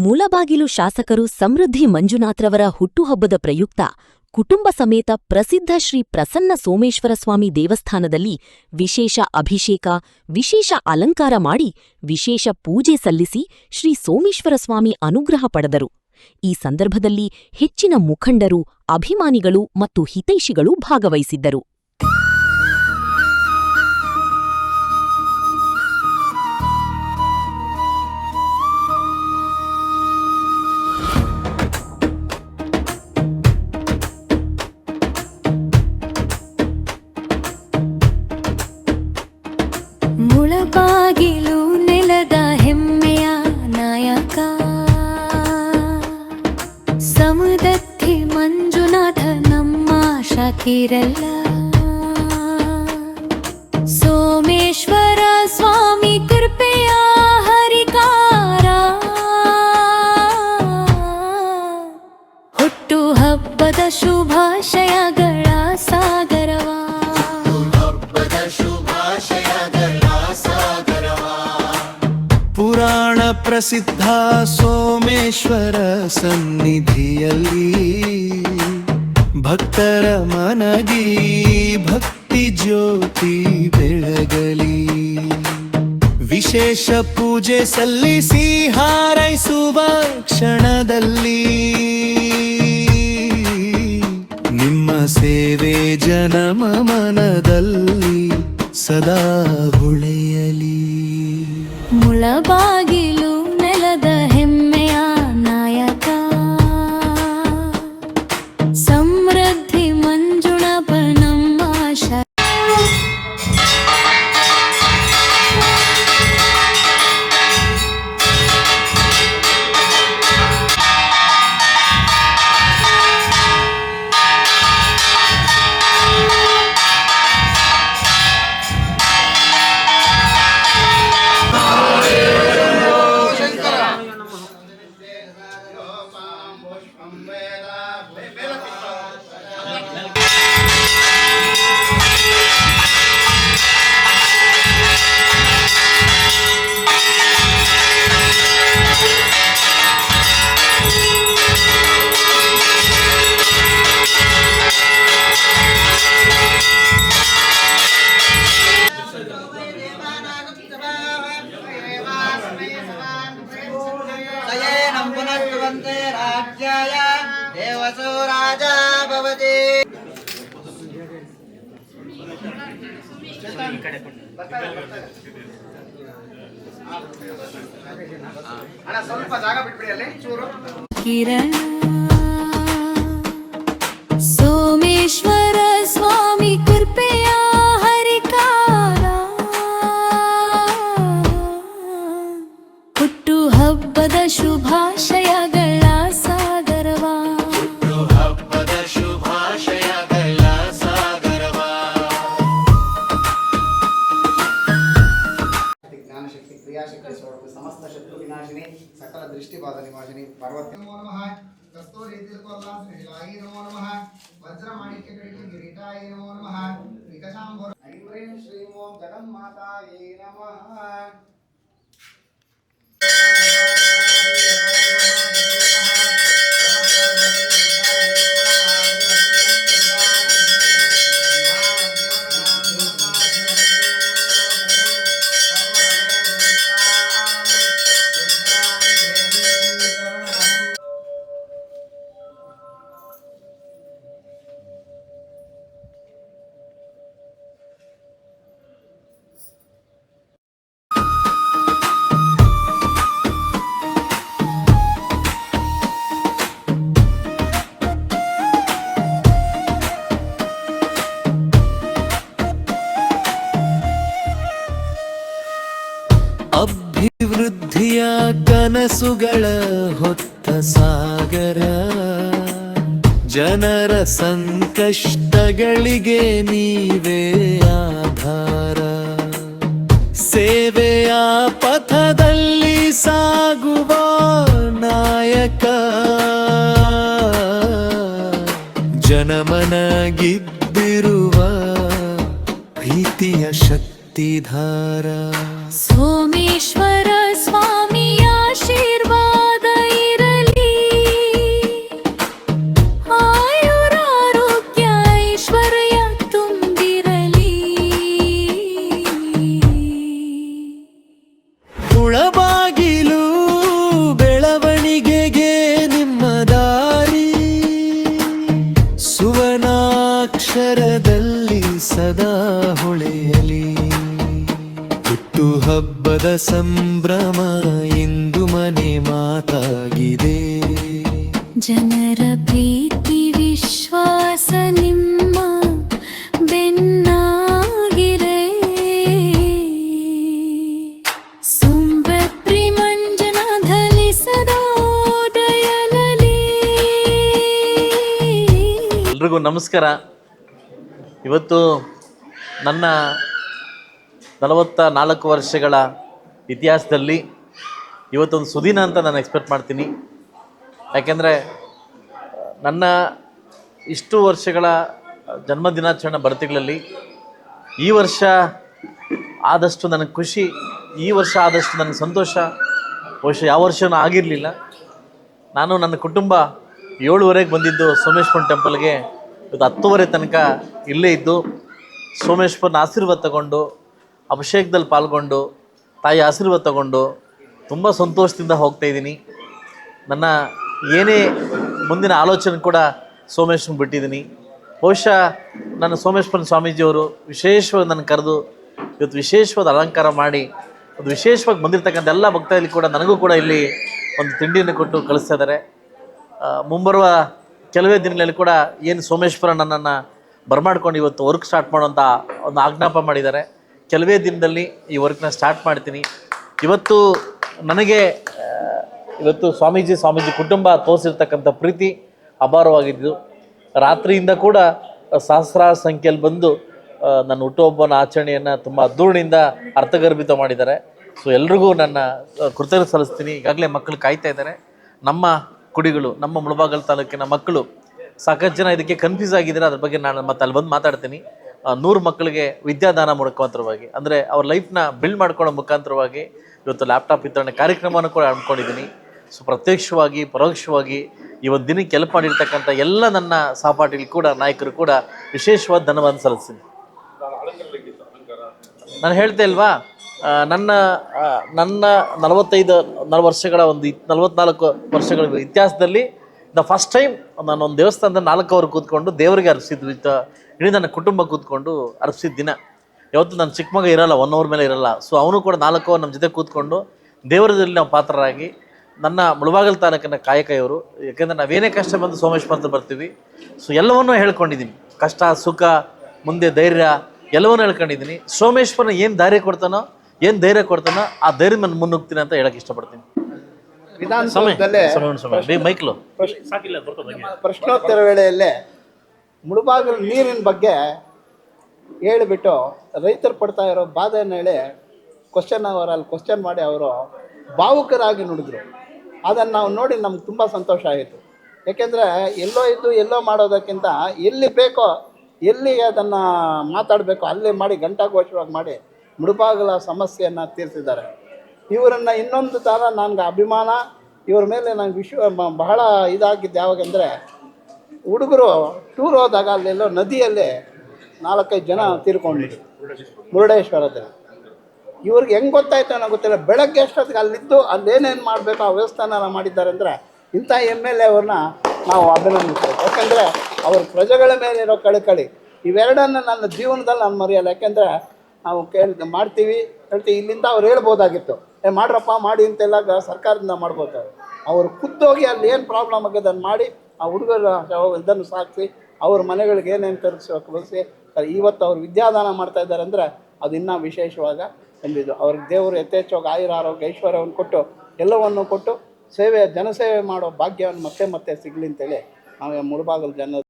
ಮುಳಬಾಗಿಲು ಶಾಸಕರು ಸಮೃದ್ಧಿ ಮಂಜುನಾಥ್ರವರ ಹುಟ್ಟುಹಬ್ಬದ ಪ್ರಯುಕ್ತ ಕುಟುಂಬ ಸಮೇತ ಪ್ರಸಿದ್ಧ ಶ್ರೀ ಪ್ರಸನ್ನ ಸೋಮೇಶ್ವರಸ್ವಾಮಿ ದೇವಸ್ಥಾನದಲ್ಲಿ ವಿಶೇಷ ಅಭಿಷೇಕ, ವಿಶೇಷ ಅಲಂಕಾರ ಮಾಡಿ ವಿಶೇಷ ಪೂಜೆ ಸಲ್ಲಿಸಿ ಶ್ರೀ ಸೋಮೇಶ್ವರಸ್ವಾಮಿ ಅನುಗ್ರಹ ಪಡೆದರು. ಈ ಸಂದರ್ಭದಲ್ಲಿ ಹೆಚ್ಚಿನ ಮುಖಂಡರು, ಅಭಿಮಾನಿಗಳು ಮತ್ತು ಹಿತೈಷಿಗಳು ಭಾಗವಹಿಸಿದ್ದರು. ಮುಳಬಾಗಿಲು ನೆಲದ ಹೆಮ್ಮೆಯ ನಾಯಕ ಸಮುದತ್ತಿ ಮಂಜುನಾಥ ನಮ್ಮ ಶಾಕಿರಲ್ಲ. ಸೋಮೇಶ್ವರ ಸ್ವಾಮಿ ಕೃಪೆಯ ಹರಿಕಾರ, ಹುಟ್ಟು ಹಬ್ಬದ ಶುಭಾಶಯಗಳ ಸಾಗರವಾ. ಪುರಾಣ ಪ್ರಸಿದ್ಧ ಸೋಮೇಶ್ವರ ಸನ್ನಿಧಿಯಲ್ಲಿ ಭಕ್ತರ ಮನಗಿ ಭಕ್ತಿ ಜ್ಯೋತಿ ಬೆಳಗಲಿ. ವಿಶೇಷ ಪೂಜೆ ಸಲ್ಲಿಸಿ ಹಾರೈಸುವ ಕ್ಷಣದಲ್ಲಿ ನಿಮ್ಮ ಸೇವೆ ಜನಮ ಮನದಲ್ಲಿ ಸದಾ ಉಳಿಯಲಿ. ಮುಳಬಾಗಿಲು ನೆಲದ ಹೆಮ್ಮೆಯ ನಾಯಕ ಸಮೃದ್ಧಿ ಮಂಜುಳಪ್ಪ ನಮ್ಮ ಆಶಾ. राज्याय देवसो राजा भवति. ಅಣ್ಣ ಸ್ವಲ್ಪ ಜಾಗ ಬಿಟ್ಬಿಡಿ ಅಲ್ಲಿ ಚೂರು. ಕಿರಣ ಸೋಮೇಶ್ವರ ಸ್ವಾಮಿ ಕೃಪೆಯ ಹರಿಕಾರ, ಹುಟ್ಟು ಹಬ್ಬದ ಶುಭಾಶಯಗಳ ಸಾಗರವಾ. ಹಬ್ಬದ ಶುಭಾಶಯಗಳ ಸಾಗರವಾ. ಜ್ಞಾನಶಕ್ತಿ, ಕ್ರಿಯಾಶಕ್ತಿ ಸ್ವರೂಪ, ಸಮಸ್ತ ಶತ್ರು ವಿನಾಶಿನಿ, ಸಕಲ ದೃಷ್ಟಿಪಾದ ನಿವಾಸಿನಿ ಪಾರ್ವತಿ ನಮೋ ನಮಃ. ಕಸ್ತೂರಿ ತಿಲಕೋಲ್ಲಾಸನಿಲಾಯಿ ನಮೋ ನಮಃ. ವಜ್ರಮಾಣಿಕ್ಯ ಕಡಿಕೆ ಕಿರೀಟಾಯ ನಮೋ ನಮಃ. ವಿಕಟಾಂಬರ ಐಂ ಹ್ರೀಂ ಶ್ರೀಂ ಓಂ ಜಗನ್ಮಾತಾಯೇ ನಮಃ. ಅಭಿವೃದ್ಧಿಯ ಕನಸುಗಳ ಹೊತ್ತ ಸಾಗರ, ಜನರ ಸಂಕಷ್ಟಗಳಿಗೆ ನೀವೇ ಆಧಾರ. ಸೇವೆಯ ಪಥದಲ್ಲಿ ಸಾಗುವ ನಾಯಕ, ಜನಮನ ಗೆದ್ದಿರುವ ಪ್ರೀತಿಯ ಶಕ್ತಿಧಾರ. ಸೋಮೇಶ್ವರ ಸ್ವಾಮಿಯ ಆಶೀರ್ವಾದ ಸಂಭ್ರಮ ಇಂದು ಮನೆ ಮಾತಾಗಿದೆ. ಜನರ ಪ್ರೀತಿ ವಿಶ್ವಾಸ ನಿಮ್ಮ ಬೆನ್ನಾಗಿರೆ. ಸುಂಬತ್ರಿ ಮಂಜನ ಧಲಿಸದೋದಯಲಲಿ. ಎಲ್ರಿಗೂ ನಮಸ್ಕಾರ. ಇವತ್ತು ನನ್ನ 44 ವರ್ಷಗಳ ಇತಿಹಾಸದಲ್ಲಿ ಇವತ್ತೊಂದು ಸುದಿನ ಅಂತ ನಾನು ಎಕ್ಸ್ಪೆಕ್ಟ್ ಮಾಡ್ತೀನಿ. ಯಾಕೆಂದರೆ ನನ್ನ ಇಷ್ಟು ವರ್ಷಗಳ ಜನ್ಮದಿನಾಚರಣೆ ಬರ್ತಗಳಲ್ಲಿ ಈ ವರ್ಷ ಆದಷ್ಟು ನನಗೆ ಖುಷಿ, ಈ ವರ್ಷ ಆದಷ್ಟು ನನಗೆ ಸಂತೋಷ ಬಹುಶಃ ಯಾವ ವರ್ಷವೂ ಆಗಿರಲಿಲ್ಲ. ನಾನು ನನ್ನ ಕುಟುಂಬ 7:30ಗೆ ಬಂದಿದ್ದು ಸೋಮೇಶ್ವರನ ಟೆಂಪಲ್ಗೆ. ಇವತ್ತು 10:30 ತನಕ ಇಲ್ಲೇ ಇದ್ದು ಸೋಮೇಶ್ವರನ ಆಶೀರ್ವಾದ ತಗೊಂಡು ಅಭಿಷೇಕದಲ್ಲಿ ಪಾಲ್ಗೊಂಡು ತಾಯಿ ಆಶೀರ್ವಾದ ತಗೊಂಡು ತುಂಬ ಸಂತೋಷದಿಂದ ಹೋಗ್ತಾಯಿದ್ದೀನಿ. ನನ್ನ ಏನೇ ಮುಂದಿನ ಆಲೋಚನೆ ಕೂಡ ಸೋಮೇಶ್ವರನ ಬಿಟ್ಟಿದ್ದೀನಿ. ಬಹುಶಃ ನನ್ನ ಸೋಮೇಶ್ವರನ ಸ್ವಾಮೀಜಿಯವರು ವಿಶೇಷವಾಗಿ ನನ್ನ ಕರೆದು ಇವತ್ತು ವಿಶೇಷವಾದ ಅಲಂಕಾರ ಮಾಡಿ ಅದು ವಿಶೇಷವಾಗಿ ಬಂದಿರತಕ್ಕಂಥ ಎಲ್ಲ ಭಕ್ತರಲ್ಲಿ ಕೂಡ ನನಗೂ ಕೂಡ ಇಲ್ಲಿ ಒಂದು ತಿಂಡಿಯನ್ನು ಕೊಟ್ಟು ಕಳಿಸ್ತಾ ಇದ್ದಾರೆ. ಮುಂಬರುವ ಕೆಲವೇ ದಿನಗಳಲ್ಲಿ ಕೂಡ ಏನು ಸೋಮೇಶ್ವರ ನನ್ನನ್ನು ಬರಮಾಡ್ಕೊಂಡು ಇವತ್ತು ವರ್ಕ್ ಸ್ಟಾರ್ಟ್ ಮಾಡುವಂಥ ಒಂದು ಆಜ್ಞಾಪ ಮಾಡಿದ್ದಾರೆ. ಕೆಲವೇ ದಿನದಲ್ಲಿ ಈ ವರ್ಕ್ನ ಸ್ಟಾರ್ಟ್ ಮಾಡ್ತೀನಿ. ಇವತ್ತು ನನಗೆ ಸ್ವಾಮೀಜಿ ಕುಟುಂಬ ತೋರಿಸಿರ್ತಕ್ಕಂಥ ಪ್ರೀತಿ ಅಪಾರವಾಗಿದ್ದು, ರಾತ್ರಿಯಿಂದ ಕೂಡ ಸಹಸ್ರಾರು ಸಂಖ್ಯೆಯಲ್ಲಿ ಬಂದು ನನ್ನ ಹುಟ್ಟುಹಬ್ಬನ ಆಚರಣೆಯನ್ನು ತುಂಬ ಅದ್ದೂರಿನಿಂದ ಅರ್ಥಗರ್ಭಿತ ಮಾಡಿದ್ದಾರೆ. ಸೊ ಎಲ್ರಿಗೂ ನನ್ನ ಕೃತಜ್ಞತೆ ಸಲ್ಲಿಸ್ತೀನಿ. ಈಗಾಗಲೇ ಮಕ್ಕಳು ಕಾಯ್ತಾ ಇದ್ದಾರೆ. ನಮ್ಮ ಕುಡಿಗಳು, ನಮ್ಮ ಮುಳಬಾಗಲ್ ತಾಲೂಕಿನ ಮಕ್ಕಳು ಸಾಕಷ್ಟು ಜನ ಇದಕ್ಕೆ ಕನ್ಫ್ಯೂಸ್ ಆಗಿದ್ದಾರೆ. ಅದ್ರ ಬಗ್ಗೆ ನಾನು ಮತ್ತೆ ಅಲ್ಲಿ ಬಂದು ಮಾತಾಡ್ತೀನಿ. 100 ಮಕ್ಕಳಿಗೆ ವಿದ್ಯಾದಾನ ಮುಖಾಂತರವಾಗಿ, ಅಂದರೆ ಅವ್ರ ಲೈಫ್ನ ಬಿಲ್ಡ್ ಮಾಡ್ಕೊಳ್ಳೋ ಮುಖಾಂತರವಾಗಿ ಇವತ್ತು ಲ್ಯಾಪ್ಟಾಪ್ ವಿತರಣೆ ಕಾರ್ಯಕ್ರಮವನ್ನು ಕೂಡ ಹಮ್ಮಿಕೊಂಡಿದ್ದೀನಿ. ಸೊ ಪ್ರತ್ಯಕ್ಷವಾಗಿ ಪರೋಕ್ಷವಾಗಿ ಈ ಒಂದು ದಿನಕ್ಕೆ ಹೆಲ್ಪ್ ಮಾಡಿರ್ತಕ್ಕಂಥ ಎಲ್ಲ ನನ್ನ ಸಹಪಾಠಿಗಳು ಕೂಡ, ನಾಯಕರು ಕೂಡ ವಿಶೇಷವಾದ ಧನ್ಯವಾದ ಸಲ್ಲಿಸ್ತೀನಿ. ನಾನು ಹೇಳ್ತಾ ಇಲ್ವಾ, ನನ್ನ 44 ವರ್ಷಗಳ ಇತಿಹಾಸದಲ್ಲಿ ಫಸ್ಟ್ ಟೈಮ್ ನಾನು ಒಂದು ದೇವಸ್ಥಾನದ 4 ಅವರು ಕೂತ್ಕೊಂಡು ದೇವರಿಗೆ ಅರ್ಪಿಸಿದ್ವಿ. ಇಡೀ ನನ್ನ ಕುಟುಂಬ ಕೂತ್ಕೊಂಡು ಅರ್ಪಿಸಿದ ದಿನ. ಯಾವತ್ತು ನನ್ನ ಚಿಕ್ಕ ಮಗ ಇರಲ್ಲ, 1 ಅವರ್ ಮೇಲೆ ಇರಲ್ಲ. ಸೊ ಅವನು ಕೂಡ 4 ಅವರ್ ನಮ್ಮ ಜೊತೆ ಕೂತ್ಕೊಂಡು ದೇವರದಲ್ಲಿ ನಾವು ಪಾತ್ರರಾಗಿ ನನ್ನ ಮುಳಬಾಗಲ್ ತಾಲೂಕಿನ ಕಾಯಕ ಇವರು. ಯಾಕೆಂದರೆ ನಾವೇನೇ ಕಷ್ಟ ಬಂದು ಸೋಮೇಶ್ವರ ಅಂತ ಬರ್ತೀವಿ. ಸೊ ಎಲ್ಲವನ್ನೂ ಹೇಳ್ಕೊಂಡಿದ್ದೀನಿ, ಕಷ್ಟ ಸುಖ ಮುಂದೆ ಧೈರ್ಯ ಎಲ್ಲವನ್ನೂ ಹೇಳ್ಕೊಂಡಿದ್ದೀನಿ. ಸೋಮೇಶ್ವರನ ಏನು ಧೈರ್ಯ ಕೊಡ್ತಾನೋ, ಏನು ಧೈರ್ಯ ಕೊಡ್ತಾನೋ ಆ ಧೈರ್ಯ ನಾನು ಮುನ್ನುಗ್ತೀನಿ ಅಂತ ಹೇಳಕ್ಕೆ ಇಷ್ಟಪಡ್ತೀನಿ. ಮೈಕ್ಲು ಪ್ರಶ್ನೋತ್ತರ ವೇಳೆಯಲ್ಲೇ ಮುಳುಬಾಗಿಲು ನೀರಿನ ಬಗ್ಗೆ ಹೇಳಿಬಿಟ್ಟು ರೈತರು ಪಡ್ತಾ ಇರೋ ಬಾಧೆಯನ್ನು ಹೇಳಿ ಕ್ವಶನ್ ಮಾಡಿ ಅವರು ಭಾವುಕರಾಗಿ ನುಡಿದ್ರು. ಅದನ್ನು ನಾವು ನೋಡಿ ನಮ್ಗೆ ತುಂಬ ಸಂತೋಷ ಆಯಿತು. ಏಕೆಂದರೆ ಎಲ್ಲೋ ಇದ್ದು ಎಲ್ಲೋ ಮಾಡೋದಕ್ಕಿಂತ ಎಲ್ಲಿ ಬೇಕೋ, ಎಲ್ಲಿ ಅದನ್ನು ಮಾತಾಡಬೇಕೋ ಅಲ್ಲಿ ಮಾಡಿ ಘಂಟಾಘೋಷವಾಗಿ ಮಾಡಿ ಮುಳುಬಾಗಿಲ ಸಮಸ್ಯೆಯನ್ನು ತೀರಿಸಿದ್ದಾರೆ. ಇವರನ್ನು ಇನ್ನೊಂದು ಥರ ನನಗೆ ಅಭಿಮಾನ, ಇವ್ರ ಮೇಲೆ ನಂಗೆ ಬಹಳ ಇದಾಗಿದ್ದು ಯಾವಾಗಂದರೆ, ಹುಡುಗರು ಟೂರ್ ಹೋದಾಗ ಅಲ್ಲೆಲ್ಲೋ ನದಿಯಲ್ಲಿ 4-5 ಜನ ತೀರ್ಕೊಂಡಿದ್ರು ಮುರುಡೇಶ್ವರದಲ್ಲಿ. ಇವ್ರಿಗೆ ಹೆಂಗೆ ಗೊತ್ತಾಯ್ತು ಅನ್ನೋ ಗೊತ್ತಿಲ್ಲ. ಬೆಳಗ್ಗೆ ಅಷ್ಟೊತ್ತಿಗೆ ಅಲ್ಲಿದ್ದು ಅಲ್ಲೇನೇನು ಮಾಡಬೇಕು ಆ ವ್ಯವಸ್ಥಾನ ಮಾಡಿದ್ದಾರೆ ಅಂದರೆ ಇಂಥ MLA ಅವ್ರನ್ನ ನಾವು ಅಭಿನಂದಿಸ್ಬೇಕು. ಯಾಕೆಂದರೆ ಅವ್ರ ಪ್ರಜೆಗಳ ಮೇಲೆ ಇರೋ ಕಳಕಳಿ ಇವೆರಡನ್ನು ನನ್ನ ಜೀವನದಲ್ಲಿ ನಾನು ಮರೆಯಲ್ಲ. ಯಾಕೆಂದರೆ ನಾವು ಮಾಡ್ತೀವಿ ಹೇಳ್ತೀವಿ, ಇಲ್ಲಿಂದ ಅವ್ರು ಹೇಳ್ಬೋದಾಗಿತ್ತು, ಮಾಡ್ರಪ್ಪ ಮಾಡಿ ಅಂತೆಲ್ಲ ಸರ್ಕಾರದಿಂದ ಮಾಡ್ಬೋದು. ಅವರು ಖುದ್ದೋಗಿ ಅಲ್ಲಿ ಏನು ಪ್ರಾಬ್ಲಮ್ ಆಗಿದೆ ಅದನ್ನು ಮಾಡಿ ಆ ಹುಡುಗರ ಇದನ್ನು ಸಾಕಿಸಿ ಅವ್ರ ಮನೆಗಳಿಗೆ ಏನೇನು ತರಿಸ್ಬೇಕು ಬಳಸಿ ಇವತ್ತು ಅವ್ರು ವಿದ್ಯಾದಾನ ಮಾಡ್ತಾ ಇದ್ದಾರೆ ಅಂದರೆ ಅದು ಇನ್ನೂ ವಿಶೇಷವಾಗ ಎಂದಿದ್ದು. ಅವ್ರಿಗೆ ದೇವರು ಯಥೇಚ್ಛವಾಗಿ ಆಯುರಾರೋಗ್ಯ ಐಶ್ವರ್ಯವನ್ನು ಕೊಟ್ಟು ಎಲ್ಲವನ್ನು ಕೊಟ್ಟು ಜನಸೇವೆ ಮಾಡೋ ಭಾಗ್ಯವನ್ನು ಮತ್ತೆ ಸಿಗಲಿ ಅಂತೇಳಿ ನಾವು ಮುಳುಬಾಗಲು ಜನ